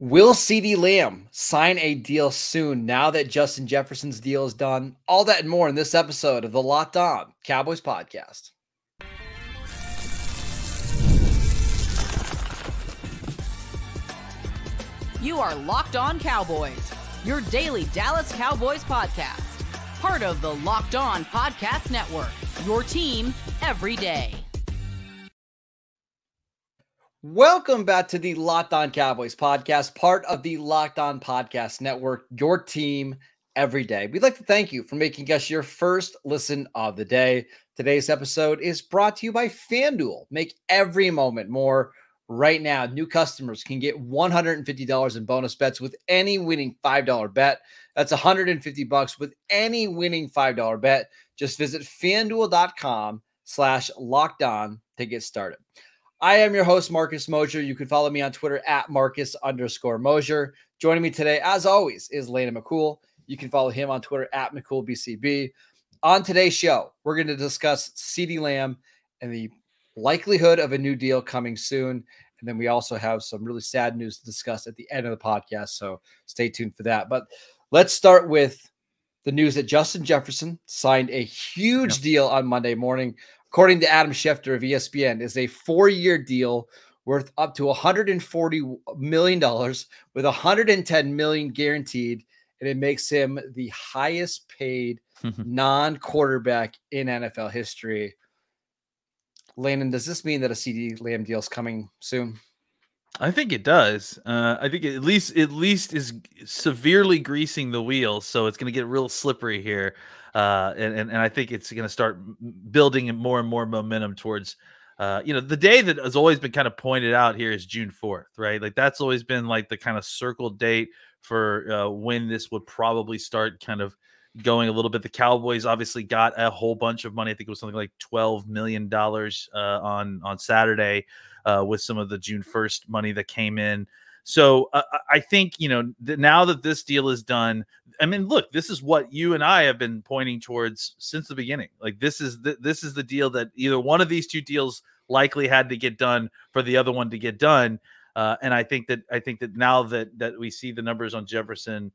Will CeeDee Lamb sign a deal soon now that Justin Jefferson's deal is done? All that and more in this episode of the Locked On Cowboys podcast. You are Locked On Cowboys, your daily Dallas Cowboys podcast. Part of the Locked On Podcast Network, your team every day. Welcome back to the Locked On Cowboys podcast, part of the Locked On Podcast Network, your team every day. We'd like to thank you for making us your first listen of the day. Today's episode is brought to you by FanDuel. Make every moment more. Right now, new customers can get $150 in bonus bets with any winning $5 bet. That's $150 with any winning $5 bet. Just visit FanDuel.com/lockedon to get started. I am your host, Marcus Mosher. You can follow me on Twitter at Marcus_Mosher. Joining me today, as always, is Landon McCool. You can follow him on Twitter at McCoolBCB. On today's show, we're going to discuss CeeDee Lamb and the likelihood of a new deal coming soon. And then we also have some really sad news to discuss at the end of the podcast. So stay tuned for that. But let's start with the news that Justin Jefferson signed a huge deal on Monday morning. According to Adam Schefter of ESPN, is a 4-year deal worth up to $140 million with $110 million guaranteed. And it makes him the highest paid non-quarterback in NFL history. Landon, does this mean that a CeeDee Lamb deal is coming soon? I think it does. I think at least is severely greasing the wheels, so it's going to get real slippery here, and I think it's going to start building more and more momentum towards, the day that has always been kind of pointed out here is June 4th, right? Like that's always been like the kind of circled date for when this would probably start kind of going a little bit. The Cowboys obviously got a whole bunch of money. I think it was something like $12 million on Saturday with some of the June 1st money that came in. So I think, now that this deal is done, I mean, look, this is what you and I have been pointing towards since the beginning. Like this is the deal that either one of these two deals likely had to get done for the other one to get done. And I think that now that we see the numbers on Jefferson,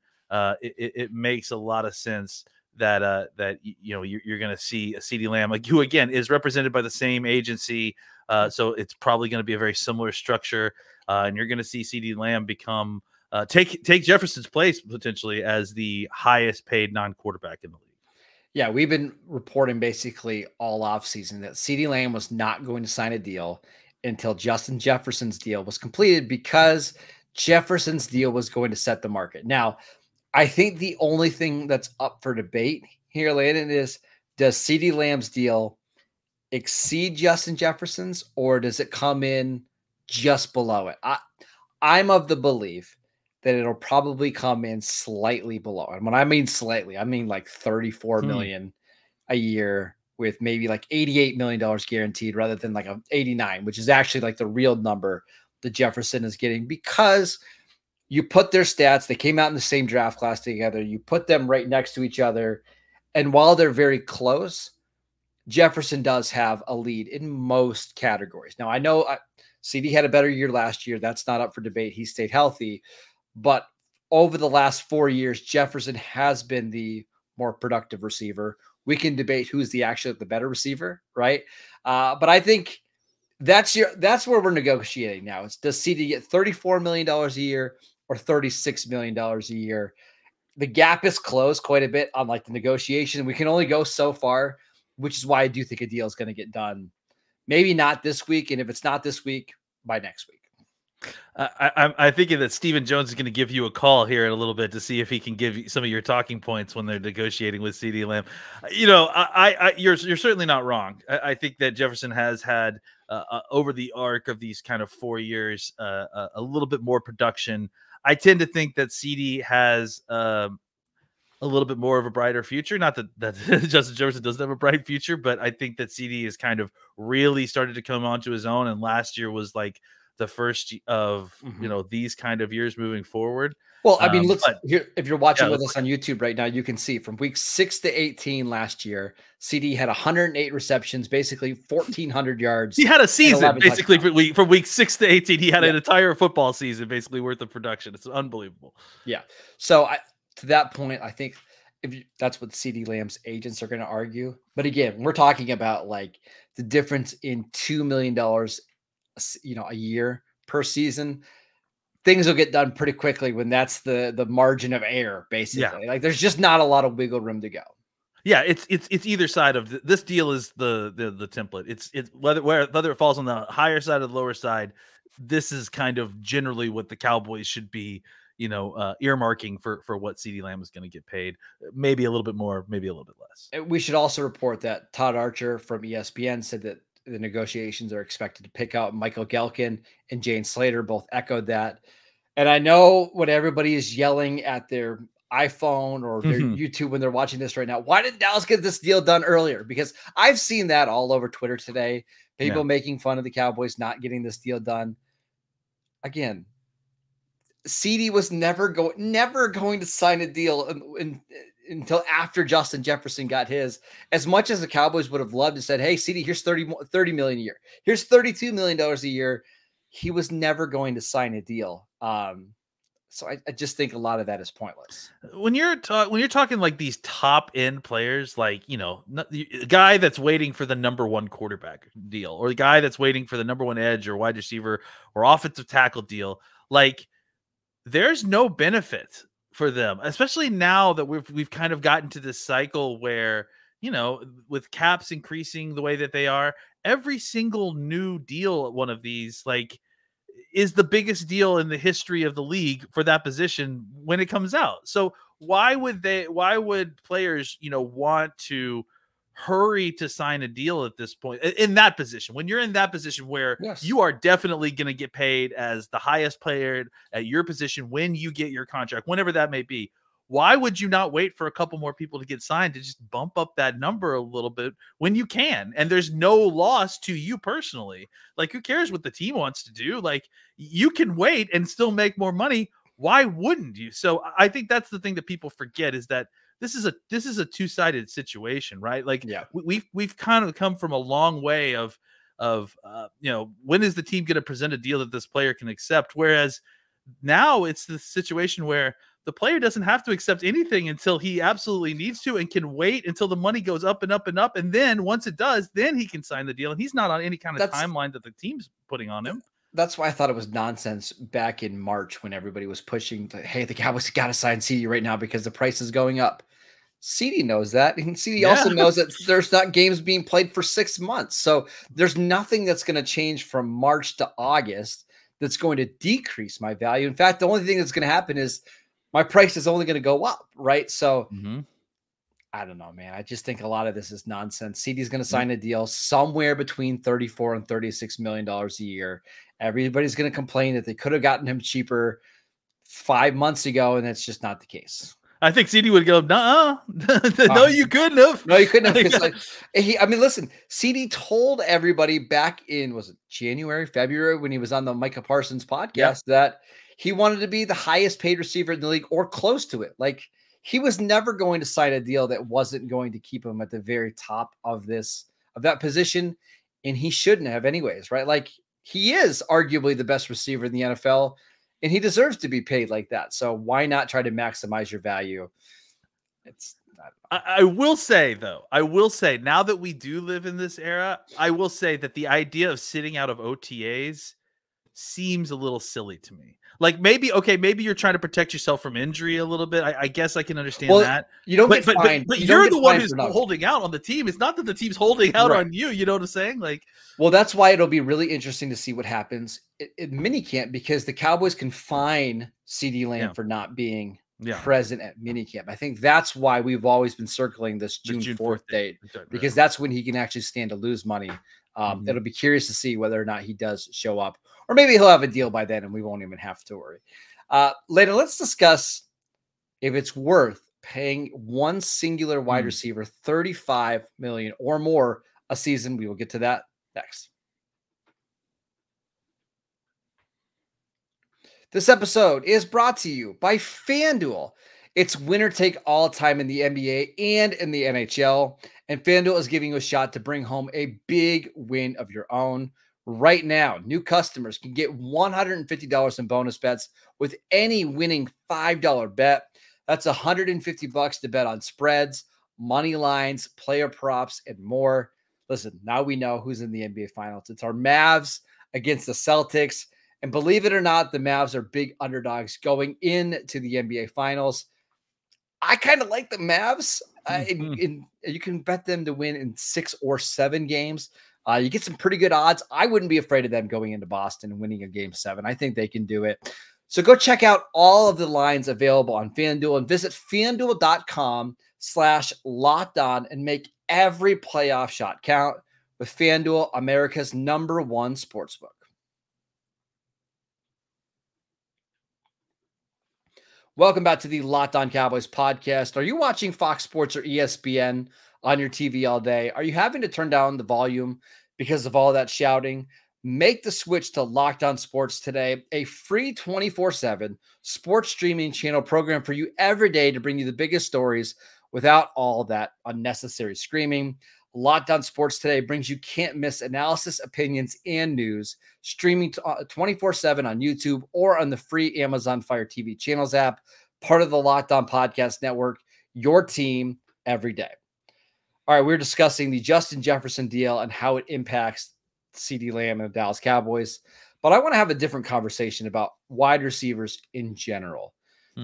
it makes a lot of sense that you're going to see a CeeDee Lamb, like who again is represented by the same agency, so it's probably going to be a very similar structure, and you're going to see CeeDee Lamb become take Jefferson's place potentially as the highest paid non-quarterback in the league. Yeah, we've been reporting basically all offseason that CeeDee Lamb was not going to sign a deal until Justin Jefferson's deal was completed because Jefferson's deal was going to set the market. Now, I think the only thing that's up for debate here, Landon, is does CeeDee Lamb's deal exceed Justin Jefferson's, or does it come in just below it? I'm of the belief that it'll probably come in slightly below. And when I mean slightly, I mean like $34 million a year with maybe like $88 million guaranteed rather than like a 89, which is actually like the real number that Jefferson is getting, because you put their stats, they came out in the same draft class together. You put them right next to each other. And while they're very close, Jefferson does have a lead in most categories. Now, I know CeeDee had a better year last year. That's not up for debate. He stayed healthy. But over the last 4 years, Jefferson has been the more productive receiver. We can debate who's the better receiver, right? But I think that's where we're negotiating now. Does CeeDee get $34 million a year or $36 million a year? The gap is closed quite a bit on like the negotiation. We can only go so far, which is why I do think a deal is going to get done. Maybe not this week. And if it's not this week, by next week. I'm thinking that Stephen Jones is going to give you a call here in a little bit to see if he can give you some of your talking points when they're negotiating with CeeDee Lamb. You're certainly not wrong. I think that Jefferson has had over the arc of these kind of 4 years a little bit more production. I tend to think that CeeDee has a little bit more of a brighter future. Not that Justin Jefferson doesn't have a bright future, but I think that CeeDee has kind of really started to come onto his own. And last year was like the first of these kind of years moving forward. Well, I mean, if you're watching with us look on YouTube right now, you can see from week 6 to 18 last year, CeeDee had 108 receptions, basically 1,400 yards. He had a season basically from week 6 to 18. He had an entire football season basically worth of production. It's unbelievable. Yeah. So to that point, I think that's what CeeDee Lamb's agents are going to argue. But again, we're talking about like the difference in $2 million, a year per season. Things will get done pretty quickly when that's the margin of error, basically. Like there's just not a lot of wiggle room to go. Yeah, it's either side of this deal is the template. It's whether it falls on the higher side or the lower side. This is kind of generally what the Cowboys should be, earmarking for what CeeDee Lamb is going to get paid. Maybe a little bit more, maybe a little bit less. We should also report that Todd Archer from ESPN said that the negotiations are expected to pick out. Michael Gelkin and Jane Slater both echoed that. And I know what everybody is yelling at their iPhone or their YouTube when they're watching this right now. Why did Dallas get this deal done earlier? Because I've seen that all over Twitter today. People making fun of the Cowboys not getting this deal done. Again, CeeDee was never going to sign a deal until after Justin Jefferson got his. As much as the Cowboys would have loved to said, hey, CeeDee, here's $30 million a year. Here's $32 million a year. He was never going to sign a deal. So I just think a lot of that is pointless. When you're talking like these top end players, like, a guy that's waiting for the number one quarterback deal, or the guy that's waiting for the number one edge or wide receiver or offensive tackle deal, like there's no benefit for them, especially now that we've kind of gotten to this cycle where, with caps increasing the way that they are, every single new deal at one of these, like, is the biggest deal in the history of the league for that position when it comes out. So why would players, want to hurry to sign a deal at this point in that position? When you're in that position where you are definitely going to get paid as the highest player at your position when you get your contract, whenever that may be, why would you not wait for a couple more people to get signed to just bump up that number a little bit when you can? And there's no loss to you personally. Like, who cares what the team wants to do? Like, you can wait and still make more money. Why wouldn't you? So I think that's the thing that people forget, is that this is a two-sided situation, right? Like, we've kind of come from a long way of when is the team going to present a deal that this player can accept? Whereas now it's the situation where the player doesn't have to accept anything until he absolutely needs to, and can wait until the money goes up and up and up. And then once it does, then he can sign the deal. And he's not on any kind of timeline that the team's putting on him. That's why I thought it was nonsense back in March when everybody was pushing hey, the Cowboys got to sign CeeDee right now because the price is going up. CeeDee knows that. And CeeDee also knows that there's not games being played for 6 months. So there's nothing that's going to change from March to August that's going to decrease my value. In fact, the only thing that's going to happen is my price is only going to go up, right? So I don't know, man. I just think a lot of this is nonsense. CeeDee's going to sign a deal somewhere between $34 and $36 million a year. Everybody's going to complain that they could have gotten him cheaper 5 months ago, and that's just not the case. I think CeeDee would go, no, you couldn't have. No, you couldn't have. Listen, CeeDee told everybody back in, was it January, February, when he was on the Micah Parsons podcast, that he wanted to be the highest paid receiver in the league or close to it. Like, he was never going to sign a deal that wasn't going to keep him at the very top of that position. And he shouldn't have anyways, right? Like, he is arguably the best receiver in the NFL, and he deserves to be paid like that. So why not try to maximize your value? I will say, now that we do live in this era, I will say that the idea of sitting out of OTAs seems a little silly to me. Like, maybe you're trying to protect yourself from injury a little bit. I guess I can understand that. You don't get fined. But you're the one who's holding out on the team. It's not that the team's holding out on you. You know what I'm saying? Like, well, that's why it'll be really interesting to see what happens at minicamp, because the Cowboys can fine CeeDee Lamb for not being present at minicamp. I think that's why we've always been circling this June 4th date, because that's when he can actually stand to lose money. It'll be curious to see whether or not he does show up, or maybe he'll have a deal by then and we won't even have to worry. Later, let's discuss if it's worth paying one singular wide receiver $35 million or more a season. We will get to that next. This episode is brought to you by FanDuel. It's winner take all time in the NBA and in the NHL, and FanDuel is giving you a shot to bring home a big win of your own. Right now, new customers can get $150 in bonus bets with any winning $5 bet. That's $150 to bet on spreads, money lines, player props, and more. Listen, now we know who's in the NBA Finals. It's our Mavs against the Celtics. And believe it or not, the Mavs are big underdogs going into the NBA Finals. I kind of like the Mavs. You can bet them to win in 6 or 7 games. You get some pretty good odds. I wouldn't be afraid of them going into Boston and winning a game 7. I think they can do it. So go check out all of the lines available on FanDuel and visit FanDuel.com/lockedon and make every playoff shot count with FanDuel, America's #1 sportsbook. Welcome back to the Locked On Cowboys podcast. Are you watching Fox Sports or ESPN on your TV all day? Are you having to turn down the volume because of all that shouting? Make the switch to Locked On Sports today, a free 24/7 sports streaming channel program for you every day to bring you the biggest stories without all that unnecessary screaming. Locked On Sports today brings you can't miss analysis, opinions, and news, streaming 24/7 on YouTube or on the free Amazon Fire TV channels app, part of the Locked On Podcast Network, your team every day. All right, we're discussing the Justin Jefferson deal and how it impacts CeeDee Lamb and the Dallas Cowboys, but I want to have a different conversation about wide receivers in general.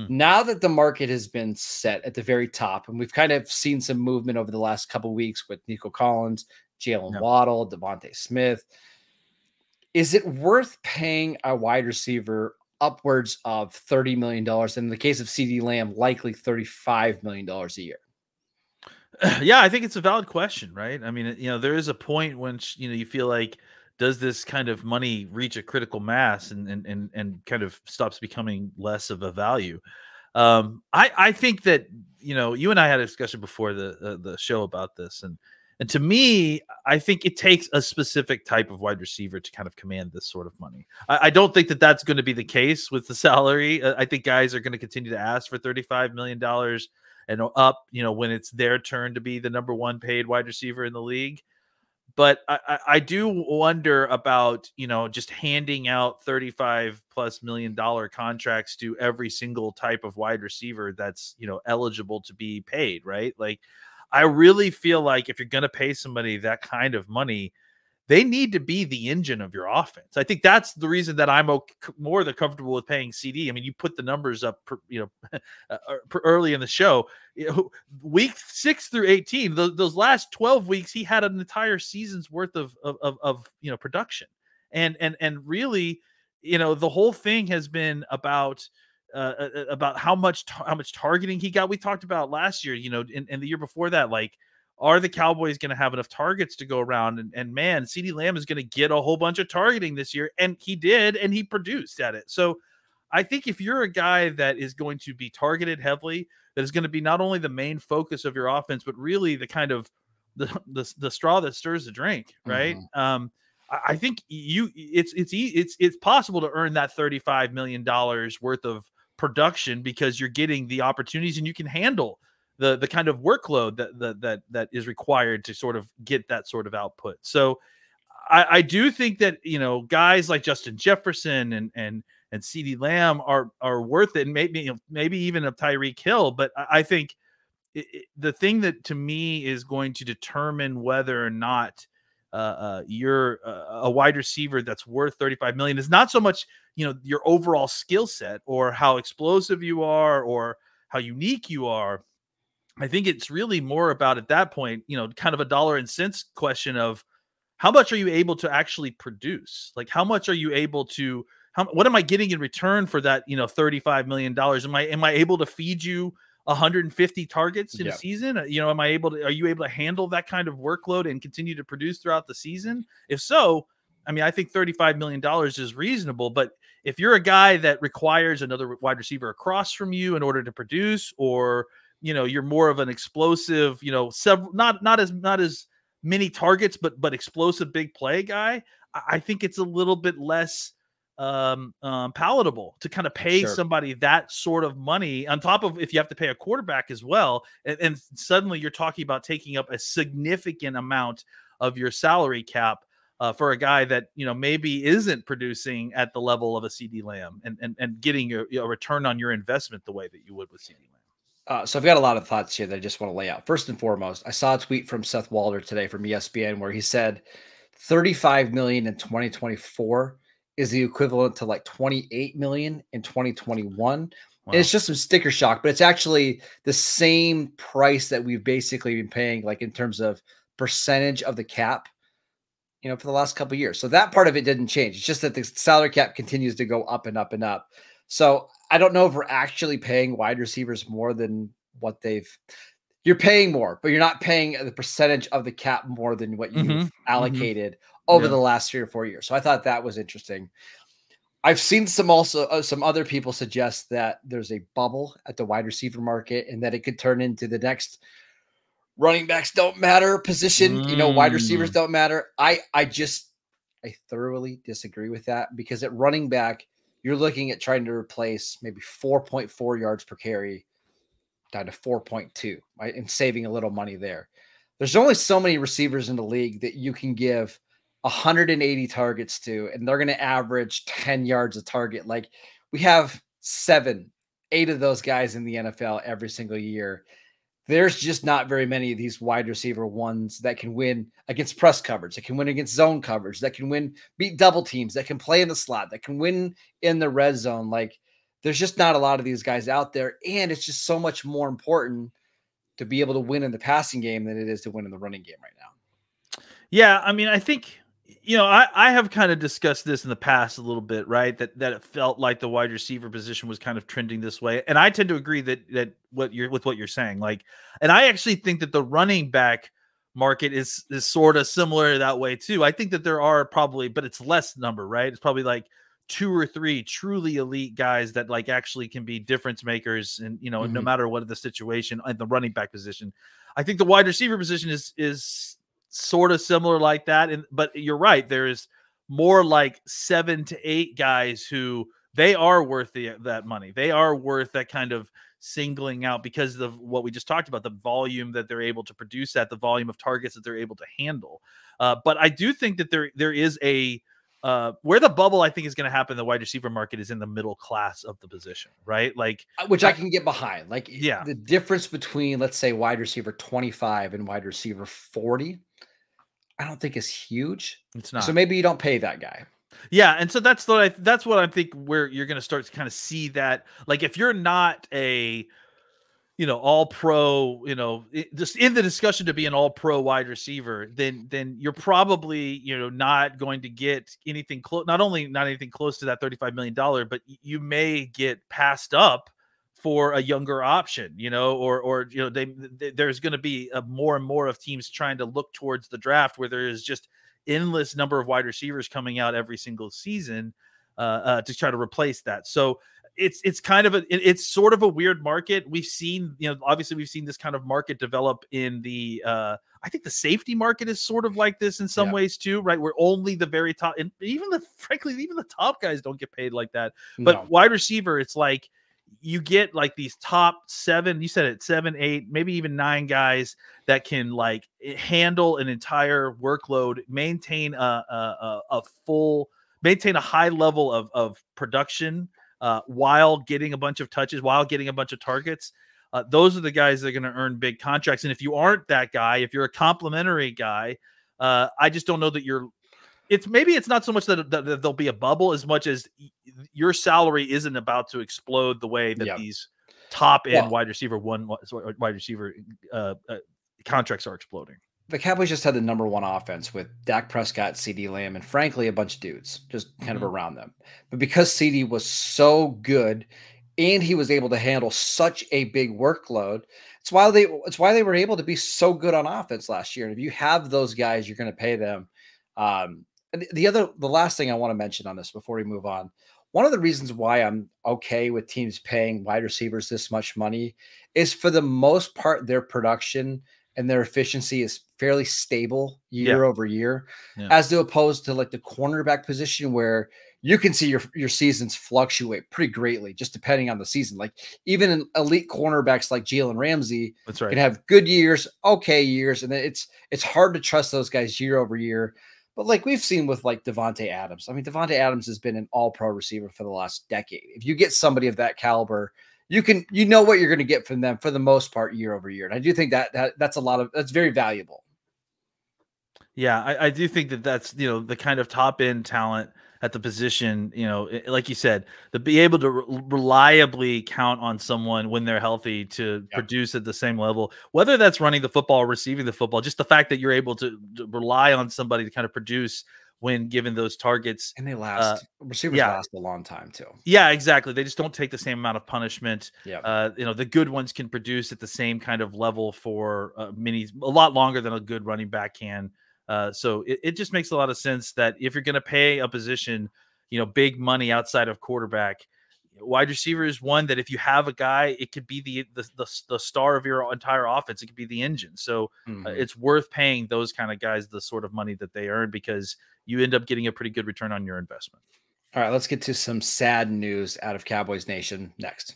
Now that the market has been set at the very top, and we've kind of seen some movement over the last couple of weeks with Nico Collins, Jalen Waddle, Devontae Smith, is it worth paying a wide receiver upwards of $30 million? And in the case of CeeDee Lamb, likely $35 million a year. Yeah, I think it's a valid question, right? I mean, there is a point when, you feel like, does this kind of money reach a critical mass and kind of stops becoming less of a value? I think that, you and I had a discussion before the show about this. And to me, I think it takes a specific type of wide receiver to kind of command this sort of money. I don't think that that's going to be the case with the salary. I think guys are going to continue to ask for $35 million and up, when it's their turn to be the number 1 paid wide receiver in the league. But I do wonder about, just handing out $35+ million contracts to every single type of wide receiver that's, eligible to be paid, right? Like, I really feel like if you're going to pay somebody that kind of money, they need to be the engine of your offense. I think that's the reason that I'm more than comfortable with paying CeeDee. I mean, you put the numbers up, early in the show. Week 6 through 18, those last 12 weeks, he had an entire season's worth of production, and really, the whole thing has been about how much targeting he got. We talked about last year, and the year before that, like, are the Cowboys going to have enough targets to go around? And man, CeeDee Lamb is going to get a whole bunch of targeting this year. And he did, and he produced at it. So I think if you're a guy that is going to be targeted heavily, that is going to be not only the main focus of your offense, but really the kind of the straw that stirs the drink, right? Mm-hmm. I think it's possible to earn that $35 million worth of production because you're getting the opportunities and you can handle the kind of workload that is required to sort of get that sort of output. So I do think that, guys like Justin Jefferson and CeeDee Lamb are worth it, and maybe even a Tyreek Hill. But I think the thing that to me is going to determine whether or not you're a wide receiver that's worth $35 million is not so much, your overall skill set or how explosive you are or how unique you are. I think it's really more about, at that point, kind of a dollar and cents question of how much are you able to actually produce? Like, how much are you able to, what am I getting in return for that, $35 million? Am I able to feed you 150 targets in a season? Are you able to handle that kind of workload and continue to produce throughout the season? If so, I mean, I think $35 million is reasonable, but if you're a guy that requires another wide receiver across from you in order to produce, or you're more of an explosive, not as many targets, but explosive big play guy, I think it's a little bit less palatable to kind of pay somebody that sort of money on top of if you have to pay a quarterback as well. And suddenly you're talking about taking up a significant amount of your salary cap for a guy that, maybe isn't producing at the level of a CeeDee Lamb and getting a return on your investment the way that you would with CeeDee Lamb. So I've got a lot of thoughts here that I just want to lay out. First and foremost, I saw a tweet from Seth Walder today from ESPN where he said $35 million in 2024 is the equivalent to like $28 million in 2021. Wow. And it's just some sticker shock, but it's actually the same price that we've basically been paying, like in terms of percentage of the cap, for the last couple of years. So that part of it didn't change. It's just that the salary cap continues to go up and up and up. So I don't know if we're actually paying wide receivers more than what you're paying more, but you're not paying the percentage of the cap more than what you've allocated over the last 3 or 4 years. So I thought that was interesting. I've seen some other people suggest that there's a bubble at the wide receiver market and that it could turn into the next running backs don't matter position. Wide receivers don't matter. I thoroughly disagree with that because at running back, you're looking at trying to replace maybe 4.4 yards per carry down to 4.2, right? And saving a little money there. There's only so many receivers in the league that you can give 180 targets to, and they're going to average 10 yards a target. Like we have 7, 8 of those guys in the NFL every single year. There's just not very many of these wide receiver ones that can win against press coverage, that can win against zone coverage, that can beat double teams, that can play in the slot, that can win in the red zone. Like there's just not a lot of these guys out there. And it's just so much more important to be able to win in the passing game than it is to win in the running game right now. Yeah. I mean, I think, I have kind of discussed this in the past a little bit, right? That it felt like the wide receiver position was kind of trending this way. And I tend to agree that what you're saying, like, and I actually think that the running back market is sort of similar that way too. I think that there are probably, but it's less number, right? It's probably like 2 or 3 truly elite guys that like actually can be difference makers and, no matter what the situation at the running back position. I think the wide receiver position is sort of similar like that. But you're right. There's more like 7 to 8 guys who they are worth that money. They are worth that kind of singling out because of what we just talked about, the volume that they're able to produce at, the volume of targets that they're able to handle. But I do think that there is where the bubble I think is going to happen in the wide receiver market is in the middle class of the position, right? Like which I can get behind. Like the difference between, let's say, wide receiver 25 and wide receiver 40, I don't think is huge. It's not. So maybe you don't pay that guy. Yeah, and so that's what I think where you're going to start to kind of see that. Like if you're not a all pro, just in the discussion to be an all pro wide receiver, then you're probably, not going to get anything close, not anything close to that $35 million, but you may get passed up for a younger option, there's going to be more and more of teams trying to look towards the draft where there is just endless number of wide receivers coming out every single season to try to replace that. So it's kind of it's sort of a weird market. We've seen, obviously we've seen this kind of market develop in the, I think the safety market is sort of like this in some ways too, right? Where only the very top, and frankly, even the top guys don't get paid like that. But wide receiver, it's like, you get like these top 7, you said it, 7, 8, maybe even 9 guys that can like handle an entire workload, maintain a high level of production while getting a bunch of touches, while getting a bunch of targets. Those are the guys that are going to earn big contracts. And if you aren't that guy, if you're a complimentary guy, I just don't know that it's not so much that there'll be a bubble as much as your salary isn't about to explode the way that these top end wide receiver contracts are exploding. The Cowboys just had the number 1 offense with Dak Prescott, CeeDee Lamb, and frankly, a bunch of dudes just kind of around them. But because CeeDee was so good and he was able to handle such a big workload, it's why they were able to be so good on offense last year. And if you have those guys, you're going to pay them. The last thing I want to mention on this before we move on, one of the reasons why I'm okay with teams paying wide receivers this much money is for the most part, their production and their efficiency is fairly stable Yeah. year over year, Yeah. as to opposed to like the cornerback position where you can see your seasons fluctuate pretty greatly just depending on the season. Like even in elite cornerbacks like Jalen Ramsey That's right. can have good years, okay years, and then it's hard to trust those guys year over year. But like we've seen with like Devontae Adams, I mean, Devontae Adams has been an all-pro receiver for the last decade. If you get somebody of that caliber, you know what you're going to get from them for the most part year over year. And I do think that's very valuable. Yeah, I do think that's the kind of top end talent at the position. Like you said, to be able to reliably count on someone when they're healthy to produce at the same level, whether that's running the football or receiving the football, just the fact that you're able to rely on somebody to kind of produce when given those targets. And they last. Receivers last a long time too. Yeah, exactly. They just don't take the same amount of punishment. Yeah. The good ones can produce at the same kind of level for a lot longer than a good running back can. So it just makes a lot of sense that if you're going to pay a position, big money outside of quarterback, wide receiver is one that if you have a guy, it could be the star of your entire offense. It could be the engine. So it's worth paying those kind of guys the sort of money that they earn because you end up getting a pretty good return on your investment. All right, let's get to some sad news out of Cowboys Nation next.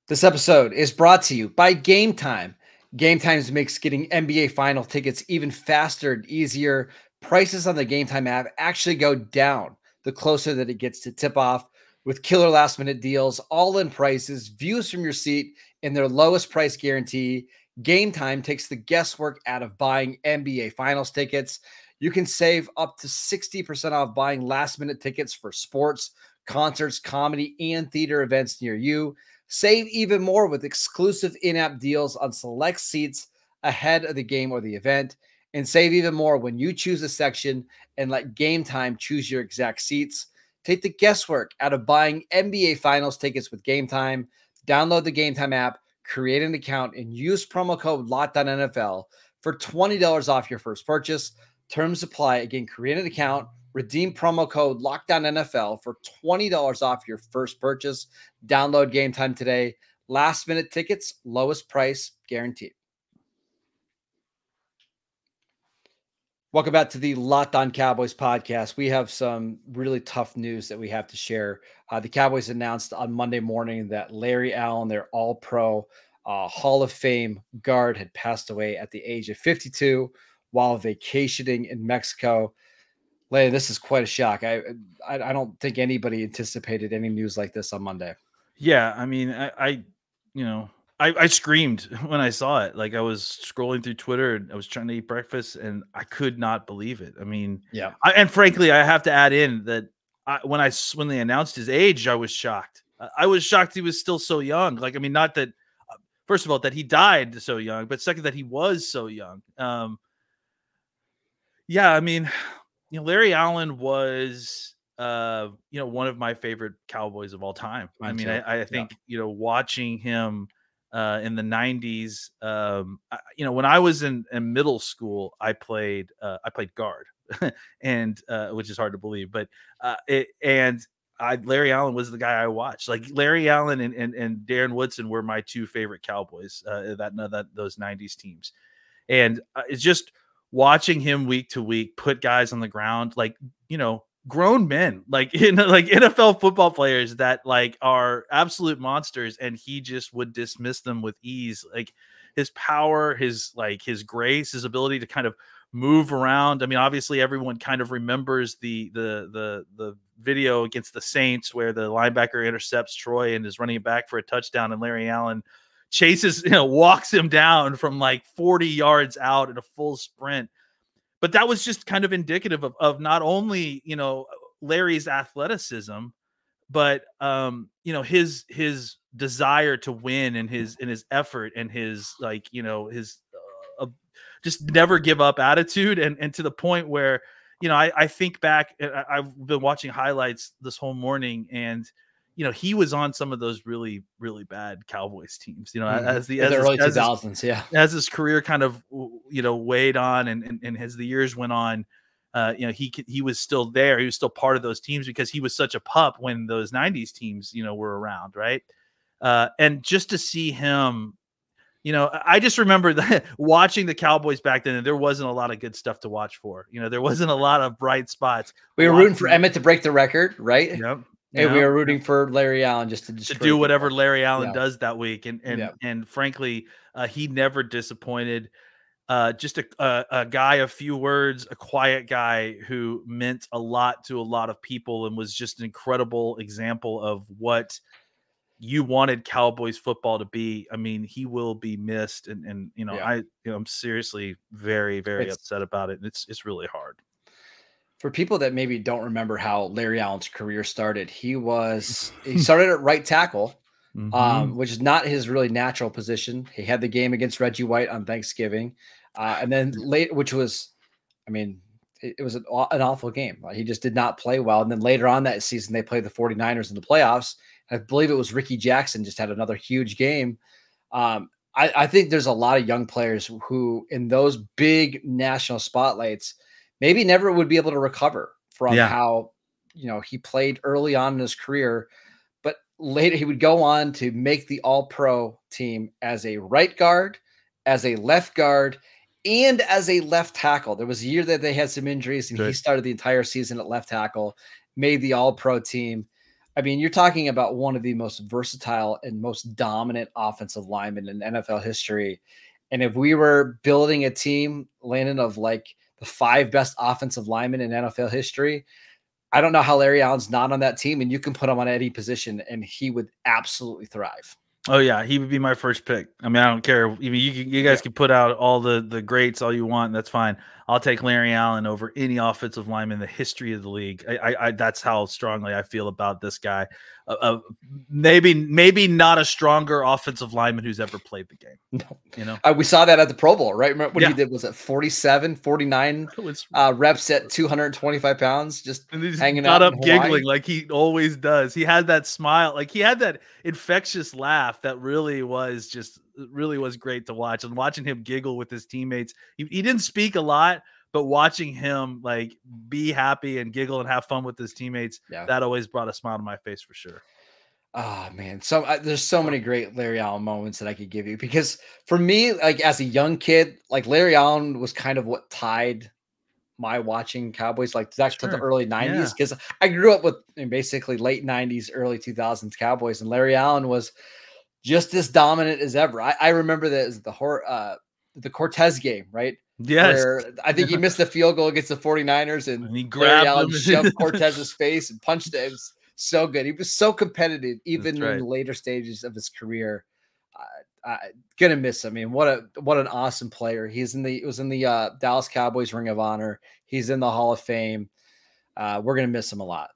This episode is brought to you by Gametime. Gametime makes getting NBA final tickets even faster and easier. Prices on the Gametime app actually go down the closer that it gets to tip off, with killer last minute deals, all-in prices, views from your seat, and their lowest price guarantee. Gametime takes the guesswork out of buying NBA finals tickets. You can save up to 60% off buying last minute tickets for sports, concerts, comedy, and theater events near you. Save even more with exclusive in-app deals on select seats ahead of the game or the event. And save even more when you choose a section and let Gametime choose your exact seats. Take the guesswork out of buying NBA Finals tickets with Gametime. Download the Gametime app, create an account, and use promo code LOCKEDONNFL for $20 off your first purchase. Terms apply. Again, create an account, redeem promo code LOCKEDONNFL for $20 off your first purchase. Download Gametime today. Last minute tickets, lowest price guaranteed. Welcome back to the Locked On Cowboys podcast. We have some really tough news that we have to share. The Cowboys announced on Monday morning that Larry Allen, their all-pro Hall of Fame guard, had passed away at the age of 52 while vacationing in Mexico. Landon, this is quite a shock. I don't think anybody anticipated any news like this on Monday. Yeah, I mean, I screamed when I saw it. Like I was scrolling through Twitter and I was trying to eat breakfast and I could not believe it. I mean, yeah. And frankly, I have to add in that when they announced his age, I was shocked. I was shocked he was still so young. Like, I mean, not that, first of all, that he died so young, but second, that he was so young. Yeah, I mean, Larry Allen was, one of my favorite Cowboys of all time. Mine too. I think, watching him in the 90s, when I was in middle school, I played guard and which is hard to believe, but Larry Allen was the guy I watched. Like Larry Allen and Darren Woodson were my two favorite Cowboys, those 90s teams. And it's just watching him week to week put guys on the ground, like, grown men, like NFL football players that like are absolute monsters, and he just would dismiss them with ease. Like his power, his grace, his ability to kind of move around. I mean, obviously everyone kind of remembers the video against the Saints where the linebacker intercepts Troy and is running it back for a touchdown, and Larry Allen chases, walks him down from like 40 yards out in a full sprint. But that was just kind of indicative of not only, Larry's athleticism, but, his desire to win and his effort and his just never give up attitude. And to the point where, I think back, I've been watching highlights this whole morning, and, he was on some of those really, really bad Cowboys teams, as the early 2000s. Yeah. As his career kind of, weighed on and as the years went on, he was still there. He was still part of those teams because he was such a pup when those 90s teams, were around. Right. And just to see him, I just remember that watching the Cowboys back then, and there wasn't a lot of good stuff to watch for. There wasn't a lot of bright spots. We were rooting for Emmett to break the record, right? Yep. And we were rooting for Larry Allen just to do whatever Larry Allen does that week. And frankly, he never disappointed. Just a guy, a few words, a quiet guy who meant a lot to a lot of people and was just an incredible example of what you wanted Cowboys football to be. I mean, he will be missed. And I'm seriously very, very upset about it. And it's really hard. For people that maybe don't remember how Larry Allen's career started, he started at right tackle, which is not his really natural position. He had the game against Reggie White on Thanksgiving. And then late, which was, it was an awful game. He just did not play well. And then later on that season, they played the 49ers in the playoffs. I believe it was Ricky Jackson just had another huge game. I think there's a lot of young players who in those big national spotlights maybe never would be able to recover from how, he played early on in his career, but later he would go on to make the All-Pro team as a right guard, as a left guard, and as a left tackle. There was a year that they had some injuries and he started the entire season at left tackle, made the All-Pro team. You're talking about one of the most versatile and most dominant offensive linemen in NFL history. And if we were building a team, Landon, of like the 5 best offensive linemen in NFL history, I don't know how Larry Allen's not on that team, and you can put him on any position and he would absolutely thrive. Oh yeah, he would be my first pick. I don't care. You guys can put out all the greats all you want. That's fine. I'll take Larry Allen over any offensive lineman in the history of the league. That's how strongly I feel about this guy. Maybe not a stronger offensive lineman who's ever played the game. No. We saw that at the Pro Bowl, right? Remember what he did? Was it 47, 49 reps at 225 pounds, just hanging out up giggling like he always does. He had that smile, like he had that infectious laugh that really was great to watch. And watching him giggle with his teammates, he didn't speak a lot, but watching him like be happy and giggle and have fun with his teammates, that always brought a smile to my face for sure. Oh man. So there's so many great Larry Allen moments that I could give you, because for me, like as a young kid, like Larry Allen was kind of what tied my watching Cowboys, like back to the early 90s. Cause I grew up with basically late 90s, early 2000s Cowboys, and Larry Allen was just as dominant as ever. I remember the Cortez game, right? Yes. Where I think he missed the field goal against the 49ers and he grabbed him, shoved Cortez's face and punched it. It was so good. He was so competitive, even in the later stages of his career. Gonna miss him. What an awesome player. He was in the Dallas Cowboys Ring of Honor. He's in the Hall of Fame. We're gonna miss him a lot.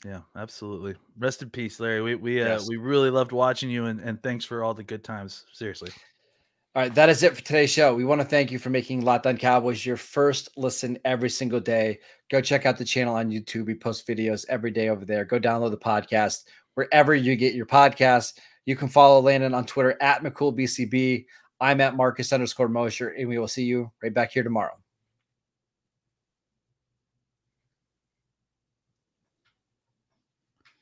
Yeah, absolutely. Rest in peace, Larry. We really loved watching you, and thanks for all the good times. Seriously. All right, that is it for today's show. We want to thank you for making Locked On Cowboys your first listen every single day. Go check out the channel on YouTube. We post videos every day over there. Go download the podcast wherever you get your podcasts. You can follow Landon on Twitter at McCoolBCB. I'm at Marcus_Mosher, and we will see you right back here tomorrow.